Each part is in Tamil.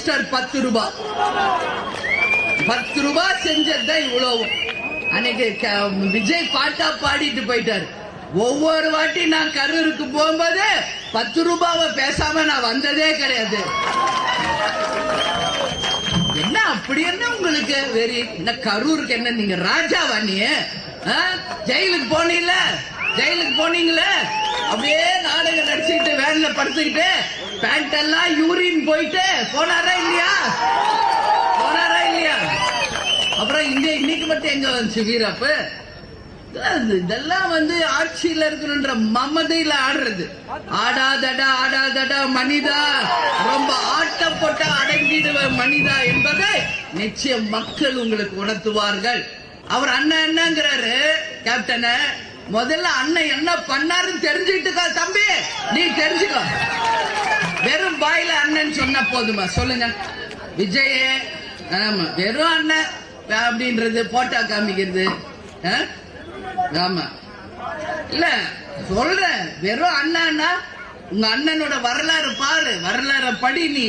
மிஸ்டர் 10 ரூபாய் 10 ரூபாய் செஞ்சதுதான் இவ்வளவு. அன்னைக்கு விஜய் பாட்டா பாடிட்டு போயிட்டாரு. ஒவ்வொரு வாட்டி நான் கரூருக்கு போகும்போது 10 ரூபாவை பேசாம நான் வந்ததே கிடையாது. என்ன அப்படி என்ன உங்களுக்கு வெறி? என்ன கரூருக்கு என்ன நீங்க ராஜாவா? நீ ஜெயிலுக்கு போனீங்கல்ல, ஜெயிலுக்கு போனீங்களே, அப்படியே நாடகம் நடிச்சுக்கிட்டு வேன்ல படுத்துக்கிட்டு பேண்ட் எல்லாம் யூரின் போயிட்டு போனாரா இல்லையா? போனாரா இல்லையா? அப்புறம் இன்னைக்கு மட்டும் எங்க வந்துச்சு வீரப்பு? இதெல்லாம் ஆட்சியில இருக்கணும்ன்ற மமதையில ஆடுறது. ஆடாதடா ஆடாதடா மனிதா, ரொம்ப ஆட்டம் போட்டா அடங்கிடுவ மனிதா என்பதை நிச்சயம் மக்கள் உங்களுக்கு உணர்த்துவார்கள். அவர் அண்ணன் என்னங்கிறாரு கேப்டன. முதல்ல அண்ணன் என்ன பண்ணாருன்னு தெரிஞ்சுக்கிட்டு தம்பி, நீ தெரிஞ்சுக்கோ. வெறும் பாயில அண்ணன் சொன்ன போதுமா? சொல்லுங்க விஜய். ஆமா, வெறும் அண்ணன் அப்படின்றது போட்டா காமிக்கிறது. ஆமா இல்ல சொல்றேன், வெறும் அண்ணா. உங்க அண்ணனோட வரலாறு பாரு, வரலாறு படி. நீ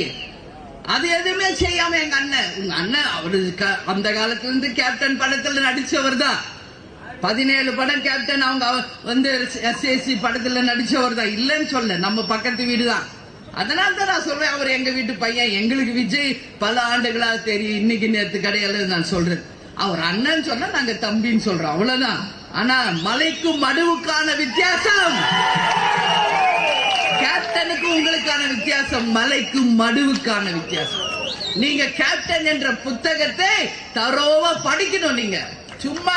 அது எதுவுமே செய்யாம எங்க அண்ணன், உங்க அண்ணன் அவரு அந்த காலத்துல இருந்து கேப்டன் படத்துல நடிச்சவர் தான். 17 படம் கேப்டன். அவங்க SAC படத்துல நடிச்சவர் தான், இல்லன்னு சொல்ல. நம்ம பக்கத்து வீடு தான். அதனால தான் நான் சொல்றேன், அவர் எங்க வீட்டு பையன். எங்களுக்கு விஜய் பல ஆண்டுகளா தெரியும், இன்னைக்கு நேற்று கிடையாது நான் சொல்றேன். அவர் அண்ணன் சொன்னா நாங்க தம்பின்னு சொல்றோம், அவ்வளவுதான். ஆனா மலைக்கும் மடுவுக்கான வித்தியாசம், கேப்டனுக்கு உங்களுக்கான வித்தியாசம் மலைக்கும் மடுவுக்கான வித்தியாசம். நீங்க கேப்டன் என்ற புத்தகத்தை தரோவா படிக்கணும். நீங்க சும்மா